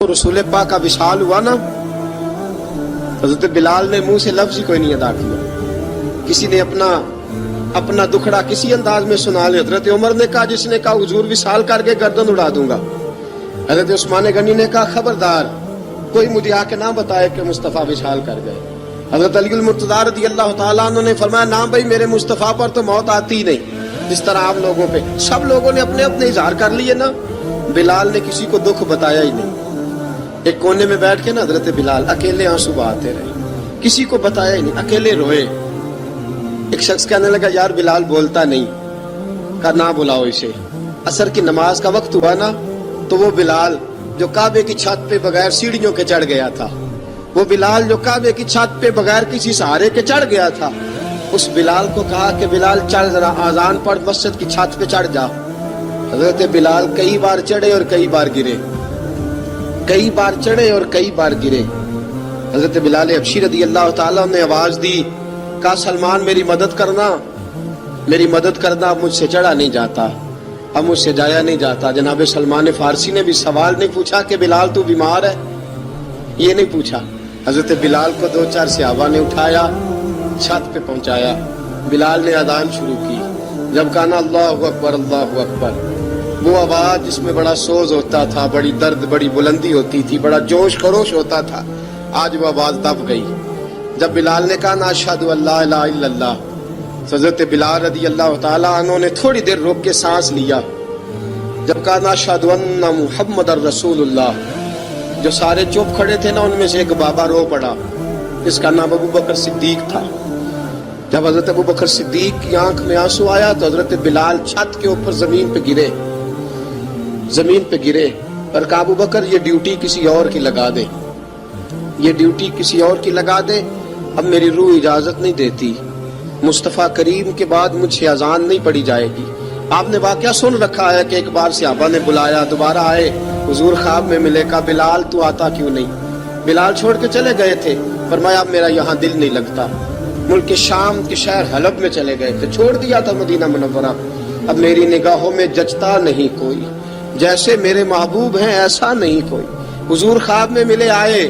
रसूल पाक का विशाल हुआ ना, हजरत बिलाल ने मुंह से लफ्ज ही कोई नहीं अदा किया। किसी ने अपना दुखड़ा किसी अंदाज में सुना लिया। हजरत उमर ने कहा, जिसने कहा हुजूर विशाल करके गर्दन उड़ा दूंगा। हजरत उस्मान गनी ने कहा, खबरदार कोई मुझे आके ना बताए कि मुस्तफा विशाल कर गए। हजरत अली मुर्तज़ा रज़ी अल्लाह तआला अन्हु ने फरमाया, ना भाई मेरे मुस्तफा पर तो मौत आती ही नहीं जिस तरह आप लोगों पे। सब लोगों ने अपने अपने इजहार कर लिए ना, बिलाल ने किसी को दुख बताया ही नहीं। एक कोने में बैठ के ना हजरत बिलाल अकेले आंसू बहाते रहे, किसी को बताया ही नहीं, अकेले रोए। एक शख्स कहने लगा, यार बिलाल बोलता नहीं। कहा, ना बुलाओ इसे। असर की नमाज का वक्त हुआ ना, तो वो बिलाल जो काबे की छत पे बगैर सीढ़ियों के चढ़ गया था, वो बिलाल जो काबे की छत पे बगैर किसी सहारे के चढ़ गया था, उस बिलाल को कहा कि बिलाल चढ़ जरा, आजान पढ़, मस्जिद की छत पे चढ़ जा। हजरत बिलाल कई बार चढ़े और कई बार गिरे, कई बार चढ़े और कई बार गिरे। हजरत बिलाल हबशी रज़ी अल्लाह ताला ने आवाज दी, कहा, सलमान मेरी मदद करना, मेरी मदद करना, अब मुझसे चढ़ा नहीं जाता, अब मुझसे जाया नहीं जाता। जनाब सलमान फारसी ने भी सवाल नहीं पूछा कि बिलाल तू बीमार है, ये नहीं पूछा। हजरत बिलाल को दो चार सहाबा ने उठाया, छत पे पहुंचाया। बिलाल ने अजान शुरू की। जब कहा ना अल्लाहु अकबर अल्लाहु अकबर, वो आवाज जिसमें बड़ा सोज होता था, बड़ी दर्द, बड़ी बुलंदी होती थी, बड़ा जोश खरोश होता था, आज वो आवाज दब गई। जब बिलाल ने कहा ना अशहदु अल्ला इलाहा इल्लल्लाह, हज़रत बिलाल रज़ी अल्लाह ताला अन्हु ने थोड़ी देर रोक के सांस लिया। जब कहा ना अशहदु अन्ना मुहम्मदर रसूलुल्लाह, जो सारे चुप खड़े थे ना, उनमें से एक बाबा रो पड़ा, इसका नाम अबू बकर सिद्दीक था। जब हजरत अबू बकर सिद्दीक की आंख में आंसू आया तो हजरत बिलाल छत के ऊपर जमीन पे गिरे, जमीन पे गिरे और कहा, अबू बकर ये ड्यूटी किसी और की लगा दे, ये ड्यूटी किसी और की लगा दे, अब मेरी रूह इजाजत नहीं देती, मुस्तफा करीम के बाद मुझसे अजान नहीं पड़ी जाएगी। आपने वाकया सुन रखा है कि एक बार सहाबा ने बुलाया, दोबारा आए, हुजूर ख्वाब में मिले, कहा, बिलाल तू आता क्यों नहीं? बिलाल छोड़ के चले गए थे। फरमाया, मेरा यहाँ दिल नहीं लगता। मुल्क के शाम के शहर हलब में चले गए थे, छोड़ दिया था मदीना मुनव्वरा। अब मेरी निगाहों में जचता नहीं कोई, जैसे मेरे महबूब हैं ऐसा नहीं कोई। हुजूर ख्वाब में मिले, आए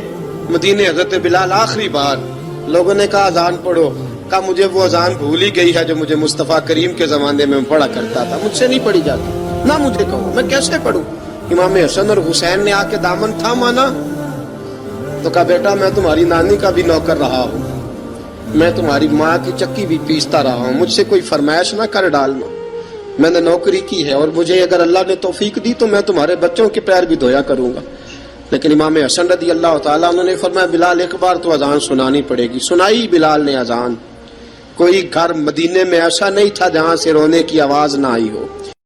मदीने। हजरत बिलाल आखिरी बार, लोगों ने कहा अजान पढ़ो। कहा, मुझे वो अजान भूल ही गई है जो मुझे मुस्तफा करीम के जमाने में पढ़ा करता था, मुझसे नहीं पढ़ी जाती, ना मुझे कहो, मैं कैसे पढ़ूं? इमाम हसन और हुसैन ने आके दामन थामा ना, तो कहा, बेटा मैं तुम्हारी नानी का भी नौकर रहा हूँ, मैं तुम्हारी माँ की चक्की भी पीसता रहा हूँ, मुझसे कोई फरमाइश ना कर डालना, मैंने नौकरी की है और मुझे अगर अल्लाह ने तौफीक दी तो मैं तुम्हारे बच्चों के पैर भी धोया करूंगा। लेकिन इमाम हसन रज़ी अल्लाह ताला उन्होंने फरमाया, बिलाल एक बार तो अजान सुनानी पड़ेगी। सुनाई बिलाल ने अजान। कोई घर मदीने में ऐसा नहीं था जहां से रोने की आवाज ना आई हो।